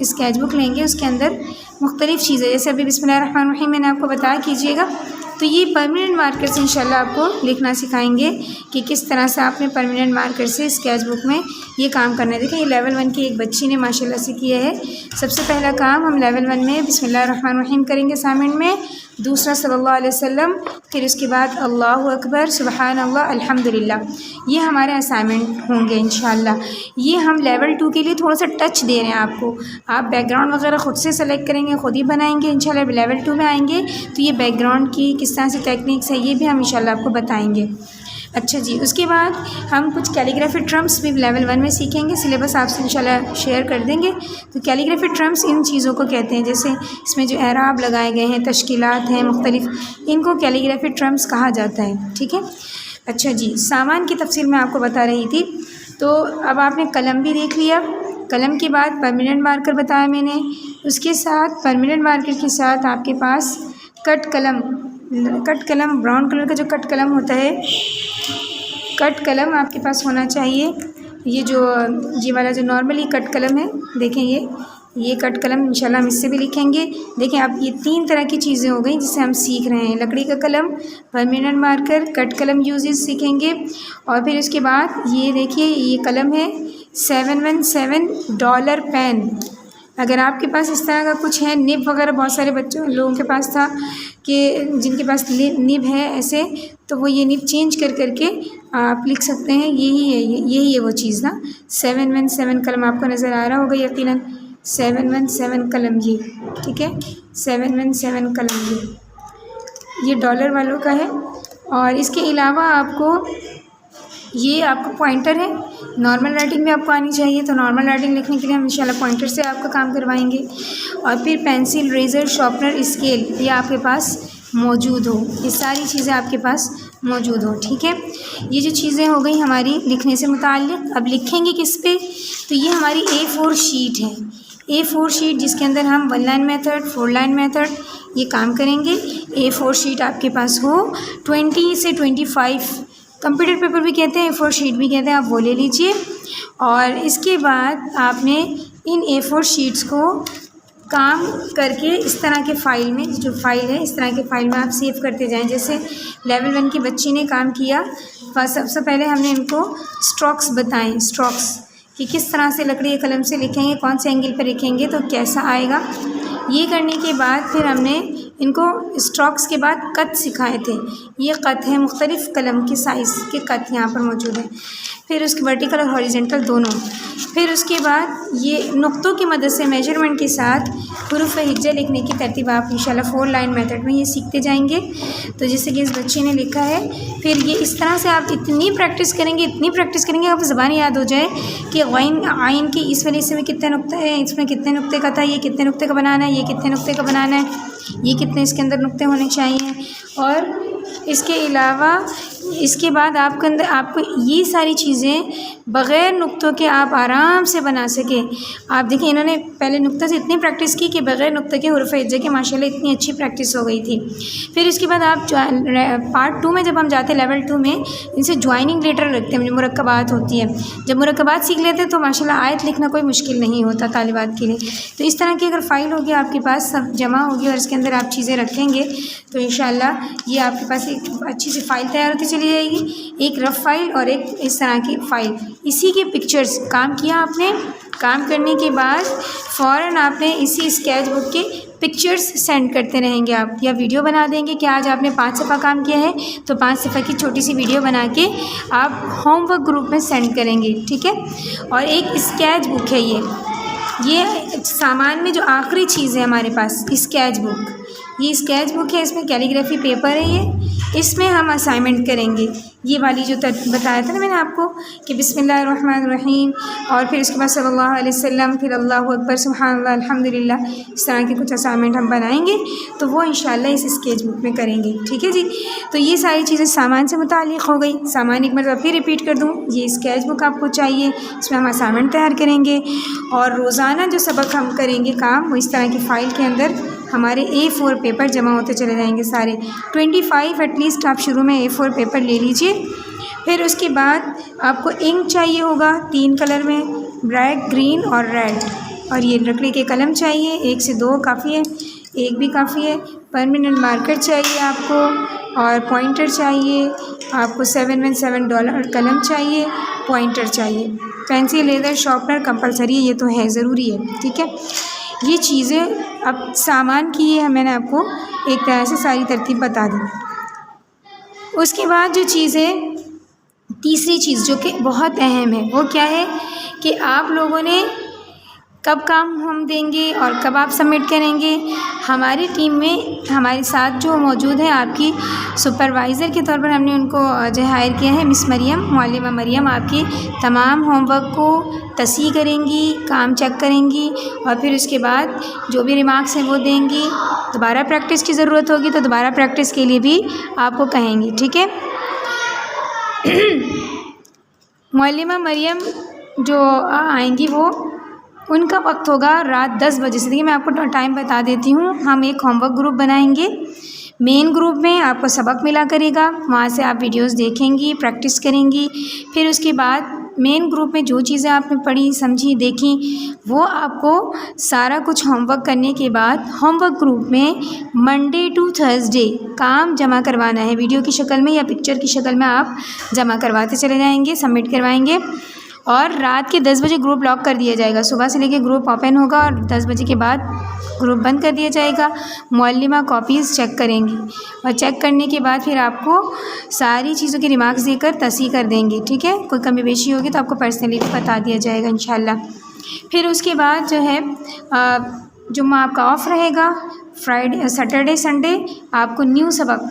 Sketch book लेंगे, उसके अंदर मुख्तलिफ़ चीज़ें, जैसे अभी बिस्मिल्लाहिर्रहमानिर्रहीम मैंने आपको बताया कीजिएगा, तो ये परमानेंट मार्कर से इंशाल्लाह आपको लिखना सिखाएंगे कि किस तरह से आपने परमानेंट मार्कर से स्केच बुक में ये काम करना है। देखिए ये लेवल 1 की एक बच्ची ने माशाल्लाह से किया है। सबसे पहला काम हम लेवल 1 में बिस्मिल्लाहिर्रहमानिर्रहीम करेंगे असाइनमेंट में, दूसरा सल्लल्लाहु अलैहि वसल्लम, फिर उसके बाद अल्लाहु अकबर, सुबहानल्लाह, अल्हम्दुलिल्लाह। ये हमारे असाइनमेंट होंगे इंशाल्लाह। ये हम लेवल 2 के लिए थोड़ा सा टच दे रहे हैं आपको। आप बैकग्राउंड वगैरह ख़ुद से सेलेक्ट करेंगे, ख़ुद ही बनाएंगे इंशाल्लाह। लेवल 2 में आएंगे तो ये बैकग्राउंड की किस तरह से टेक्निक्स है ये भी हम इंशाल्लाह आपको बताएंगे। अच्छा जी, उसके बाद हम कुछ कैलीग्राफी टर्म्स भी लेवल 1 में सीखेंगे, सिलेबस आपसे इंशाल्लाह शेयर कर देंगे। तो कैलीग्राफी टर्म्स इन चीज़ों को कहते हैं, जैसे इसमें जो एराब लगाए गए हैं, तश्कीलात हैं मुख्तलिफ, इनको कैलीग्राफी टर्म्स कहा जाता है, ठीक है। अच्छा जी, सामान की तफसील मैं आपको बता रही थी। तो अब आपने कलम भी देख लिया, कलम के बाद परमानेंट मार्कर बताया मैंने, उसके साथ परमानेंट मार्कर के साथ आपके पास कट कलम, ब्राउन कलर का जो कट कलम होता है, कट कलम आपके पास होना चाहिए। ये वाला जो नॉर्मली कट कलम है, देखें ये कट कलम इंशाल्लाह हम इससे भी लिखेंगे। देखें आप, ये 3 तरह की चीज़ें हो गई जिससे हम सीख रहे हैं। लकड़ी का कलम, परमानेंट मार्कर, कट कलम यूजेस सीखेंगे। और फिर उसके बाद ये देखिए ये कलम है 717 डॉलर पेन। अगर आपके पास इस तरह का कुछ है, निब वगैरह बहुत सारे लोगों के पास था कि जिनके पास निब है ऐसे, तो वो ये निब चेंज करके आप लिख सकते हैं। यही है वो चीज़ ना। 717 कलम आपको नज़र आ रहा होगा यकीनन, 717 कलम ये, ठीक है, 717 कलम ये डॉलर वालों का है। और इसके अलावा आपको पॉइंटर है। नॉर्मल राइटिंग भी आपको आनी चाहिए, तो नॉर्मल राइटिंग लिखने के लिए हम इंशाल्लाह पॉइंटर से आपका काम करवाएंगे। और फिर पेंसिल, रेज़र, शार्पनर, स्केल ये आपके पास मौजूद हो, ये सारी चीज़ें आपके पास मौजूद हो, ठीक है। ये जो चीज़ें हो गई हमारी लिखने से मुताल्लिक़। अब लिखेंगे किस पे, तो ये हमारी A4 शीट है। A4 शीट जिसके अंदर हम 1 लाइन मेथड, 4 लाइन मेथड ये काम करेंगे। A4 शीट आपके पास हो 20 से 25, कंप्यूटर पेपर भी कहते हैं, A4 शीट भी कहते हैं, आप वो ले लीजिए। और इसके बाद आपने इन A4 शीट्स को काम करके इस तरह के फ़ाइल में, जो फ़ाइल है इस तरह के फ़ाइल में आप सेव करते जाएं। जैसे लेवल 1 की बच्ची ने काम किया, सबसे पहले हमने इनको स्ट्रोक्स बताएं, स्ट्रोक्स कि किस तरह से लकड़ी के कलम से लिखेंगे, कौन से एंगल पर लिखेंगे तो कैसा आएगा। ये करने के बाद फिर हमने इनको स्ट्रोक्स के बाद कट सिखाए थे। ये कट है, मुख्तलिफ़ कलम के साइज़ के कट यहाँ पर मौजूद है। फिर उसके वर्टिकल और हॉरिजॉन्टल दोनों। फिर उसके बाद ये नुक्तों की मदद से मेजरमेंट के साथ हुरूफ हिज्जा लिखने की तरतीब आप इंशाल्लाह 4 लाइन मेथड में ये सीखते जाएंगे। तो जैसे कि इस बच्चे ने लिखा है, फिर ये इस तरह से आप इतनी प्रैक्टिस करेंगे आपको ज़बान याद हो जाए कि गैन आइन की इस वाले हिस्से में कितने नुक्ते हैं, इसमें कितने नुक्ते का था, ये कितने नुक्ते का बनाना है, ये कितने नुक्ते का बनाना है, ये कितने इसके अंदर नुक्ते होने चाहिए। और इसके अलावा इसके बाद आपको ये सारी चीज़ें बग़ैर नुक्तों के आप आराम से बना सकें। आप देखिए इन्होंने पहले नुक्ते से इतनी प्रैक्टिस की कि बग़ैर नुक्ते के हुरूफ़ हिज्जा की माशाल्लाह इतनी अच्छी प्रैक्टिस हो गई थी। फिर इसके बाद आप पार्ट 2 में जब हम जाते हैं लेवल 2 में, इनसे ज्वाइनिंग लेटर रखते हैं, जो मुरक्कबात होती है। जब मुरक्कबात सीख लेते हैं तो माशाल्लाह आयत लिखना कोई मुश्किल नहीं होता तालिबात के लिए। तो इस तरह की अगर फ़ाइल होगी आपके पास, सब जमा होगी और इसके अंदर आप चीज़ें रखेंगे तो इंशाल्लाह ये आपके पास एक अच्छी सी फ़ाइल तैयार होती चली जाएगी। एक रफ़ फ़ाइल और एक इस तरह की फ़ाइल, इसी के पिक्चर्स काम किया आपने। काम करने के बाद फ़ौरन आपने इसी स्केच बुक के पिक्चर्स सेंड करते रहेंगे आप, या वीडियो बना देंगे कि आज आपने 5 सफ़ा काम किया है तो 5 सफ़ा की छोटी सी वीडियो बना के आप होमवर्क ग्रुप में सेंड करेंगे, ठीक है। और एक स्केच बुक है ये सामान में जो आखिरी चीज़ है हमारे पास, स्केच बुक। ये स्केच बुक है, इसमें कैलीग्राफी पेपर है इसमें हम असाइनमेंट करेंगे। ये वाली जो बताया था ना मैंने आपको कि बिस्मिल्लाहिर्रहमानिर्रहीम और फिर उसके बाद सल्लल्लाहु अलैहि वसल्लम, फिर अल्लाहु अकबर, सुब्हानल्लाह, अल्हम्दुलिल्लाह, इस तरह के कुछ असाइनमेंट हम बनाएंगे तो वो इंशाल्लाह इस स्केच बुक में करेंगे, ठीक है जी। तो ये सारी चीज़ें सामान से मुताल्लिक़ हो गई। सामान एक मरतबा फिर रिपीट कर दूँ, ये स्केच बुक आपको चाहिए, इसमें हम असाइनमेंट तैयार करेंगे और रोज़ाना जो सबक हम करेंगे काम, वो इस तरह की फ़ाइल के अंदर हमारे A4 पेपर जमा होते चले जाएंगे सारे। 25 एटलीस्ट आप शुरू में A4 पेपर ले लीजिए। फिर उसके बाद आपको इंक चाहिए होगा 3 कलर में, ब्लैक, ग्रीन और रेड। और ये लकड़ी के कलम चाहिए, 1 से 2 काफ़ी है, 1 भी काफ़ी है। परमानेंट मार्कर चाहिए आपको और पॉइंटर चाहिए आपको, 717 कलम चाहिए, पॉइंटर चाहिए, पेंसिल, लेज़र, शार्पनर कंपलसरी है, ये तो है, ज़रूरी है, ठीक है। ये चीज़ें अब सामान की ये मैंने आपको एक तरह से सारी तरतीब बता दी। उसके बाद जो चीज़ है, तीसरी चीज़ जो कि बहुत अहम है, वो क्या है कि आप लोगों ने कब काम हम देंगे और कब आप सबमिट करेंगे। हमारी टीम में हमारे साथ जो मौजूद है, आपकी सुपरवाइज़र के तौर पर हमने उनको जो हायर किया है, मिस मरियम, मौलिमा मरियम, आपकी तमाम होमवर्क को तस्हीह करेंगी, काम चेक करेंगी और फिर उसके बाद जो भी रिमार्क्स हैं वो देंगी। दोबारा प्रैक्टिस की ज़रूरत होगी तो दोबारा प्रैक्टिस के लिए भी आपको कहेंगी, ठीक है। मौलिमा मरियम जो आएंगी वो उनका वक्त होगा रात 10 बजे से। देखिए मैं आपको टाइम बता देती हूँ। हम एक होमवर्क ग्रुप बनाएंगे, मेन ग्रुप में आपको सबक मिला करेगा, वहाँ से आप वीडियोस देखेंगी, प्रैक्टिस करेंगी। फिर उसके बाद मेन ग्रुप में जो चीज़ें आपने पढ़ी, समझी, देखी, वो आपको सारा कुछ होमवर्क करने के बाद होमवर्क ग्रुप में मंडे टू थर्सडे काम जमा करवाना है। वीडियो की शक्ल में या पिक्चर की शक्ल में आप जमा करवाते चले जाएंगे, सबमिट करवाएंगे और रात के 10 बजे ग्रुप लॉक कर दिया जाएगा। सुबह से लेकर ग्रुप ओपन होगा और 10 बजे के बाद ग्रुप बंद कर दिया जाएगा। मौलिमा कॉपीज़ चेक करेंगी और चेक करने के बाद फिर आपको सारी चीज़ों के रिमार्क्स देकर तस्हीह कर देंगे, ठीक है। कोई कमी बेशी होगी तो आपको पर्सनली बता दिया जाएगा इंशाल्लाह। फिर उसके बाद जो है जुम्मा आपका ऑफ रहेगा, फ्राइडे, सैटरडे, संडे आपको न्यू सबक